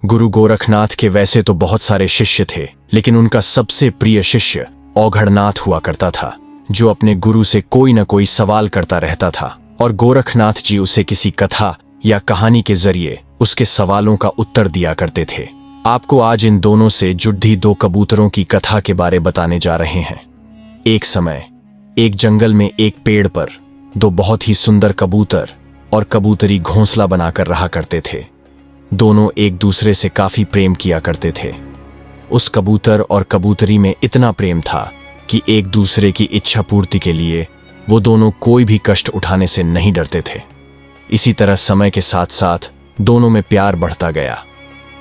गुरु गोरखनाथ के वैसे तो बहुत सारे शिष्य थे, लेकिन उनका सबसे प्रिय शिष्य औघड़नाथ हुआ करता था, जो अपने गुरु से कोई न कोई सवाल करता रहता था और गोरखनाथ जी उसे किसी कथा या कहानी के जरिए उसके सवालों का उत्तर दिया करते थे। आपको आज इन दोनों से जुड़ी दो कबूतरों की कथा के बारे बताने जा रहे हैं। एक समय एक जंगल में एक पेड़ पर दो बहुत ही सुंदर कबूतर और कबूतरी घोंसला बनाकर रहा करते थे। दोनों एक दूसरे से काफी प्रेम किया करते थे। उस कबूतर और कबूतरी में इतना प्रेम था कि एक दूसरे की इच्छा पूर्ति के लिए वो दोनों कोई भी कष्ट उठाने से नहीं डरते थे। इसी तरह समय के साथ साथ दोनों में प्यार बढ़ता गया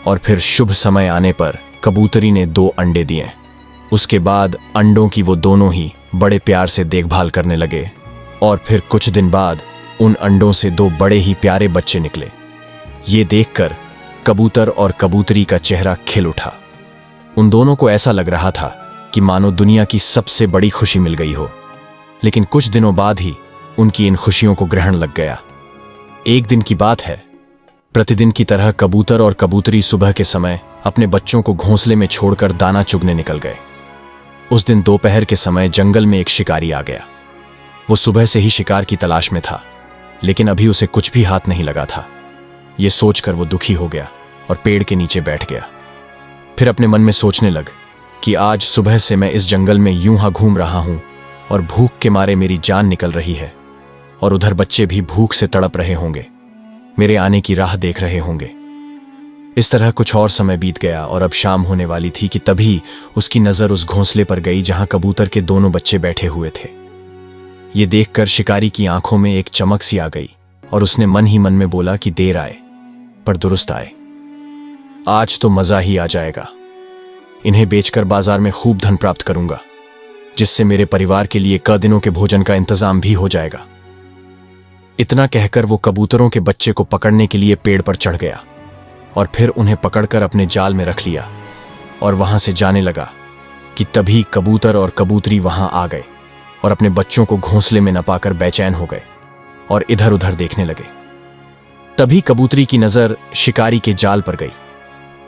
और फिर शुभ समय आने पर कबूतरी ने 2 अंडे दिए। उसके बाद अंडों की वो दोनों ही बड़े प्यार से देखभाल करने लगे और फिर कुछ दिन बाद उन अंडों से 2 बड़े ही प्यारे बच्चे निकले। ये देखकर कबूतर और कबूतरी का चेहरा खिल उठा। उन दोनों को ऐसा लग रहा था कि मानो दुनिया की सबसे बड़ी खुशी मिल गई हो। लेकिन कुछ दिनों बाद ही उनकी इन खुशियों को ग्रहण लग गया। एक दिन की बात है, प्रतिदिन की तरह कबूतर और कबूतरी सुबह के समय अपने बच्चों को घोंसले में छोड़कर दाना चुगने निकल गए। उस दिन दोपहर के समय जंगल में एक शिकारी आ गया। वो सुबह से ही शिकार की तलाश में था, लेकिन अभी उसे कुछ भी हाथ नहीं लगा था। ये सोचकर वो दुखी हो गया और पेड़ के नीचे बैठ गया। फिर अपने मन में सोचने लग कि आज सुबह से मैं इस जंगल में यूं हाँ घूम रहा हूं और भूख के मारे मेरी जान निकल रही है और उधर बच्चे भी भूख से तड़प रहे होंगे, मेरे आने की राह देख रहे होंगे। इस तरह कुछ और समय बीत गया और अब शाम होने वाली थी कि तभी उसकी नजर उस घोंसले पर गई जहां कबूतर के दोनों बच्चे बैठे हुए थे। ये देखकर शिकारी की आंखों में एक चमक सी आ गई और उसने मन ही मन में बोला कि देर आए पर दुरुस्त आए। आज तो मजा ही आ जाएगा। इन्हें बेचकर बाजार में खूब धन प्राप्त करूंगा, जिससे मेरे परिवार के लिए क दिनों के भोजन का इंतजाम भी हो जाएगा। इतना कहकर वो कबूतरों के बच्चे को पकड़ने के लिए पेड़ पर चढ़ गया और फिर उन्हें पकड़कर अपने जाल में रख लिया और वहां से जाने लगा कि तभी कबूतर और कबूतरी वहां आ गए और अपने बच्चों को घोंसले में न पाकर बेचैन हो गए और इधर उधर देखने लगे। तभी कबूतरी की नजर शिकारी के जाल पर गई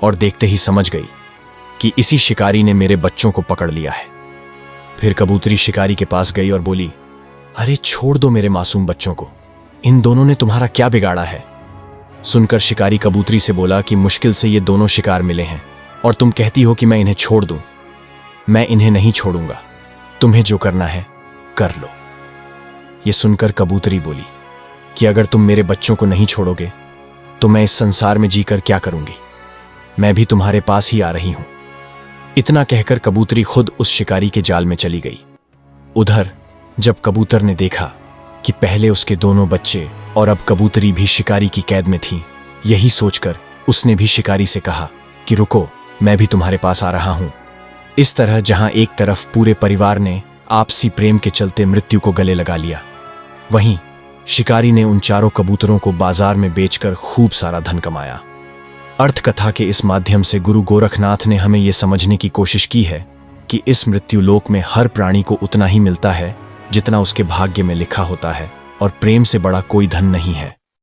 और देखते ही समझ गई कि इसी शिकारी ने मेरे बच्चों को पकड़ लिया है। फिर कबूतरी शिकारी के पास गई और बोली, अरे छोड़ दो मेरे मासूम बच्चों को, इन दोनों ने तुम्हारा क्या बिगाड़ा है। सुनकर शिकारी कबूतरी से बोला कि मुश्किल से ये दोनों शिकार मिले हैं और तुम कहती हो कि मैं इन्हें छोड़ दूं। मैं इन्हें नहीं छोड़ूंगा, तुम्हें जो करना है कर लो। ये सुनकर कबूतरी बोली कि अगर तुम मेरे बच्चों को नहीं छोड़ोगे तो मैं इस संसार में जीकर क्या करूंगी, मैं भी तुम्हारे पास ही आ रही हूं। इतना कहकर कबूतरी खुद उस शिकारी के जाल में चली गई। उधर जब कबूतर ने देखा कि पहले उसके दोनों बच्चे और अब कबूतरी भी शिकारी की कैद में थी, यही सोचकर उसने भी शिकारी से कहा कि रुको, मैं भी तुम्हारे पास आ रहा हूं। इस तरह जहां एक तरफ पूरे परिवार ने आपसी प्रेम के चलते मृत्यु को गले लगा लिया, वहीं शिकारी ने उन चारों कबूतरों को बाजार में बेचकर खूब सारा धन कमाया। अर्थ कथा के इस माध्यम से गुरु गोरखनाथ ने हमें यह समझने की कोशिश की है कि इस मृत्यु लोक में हर प्राणी को उतना ही मिलता है जितना उसके भाग्य में लिखा होता है और प्रेम से बड़ा कोई धन नहीं है।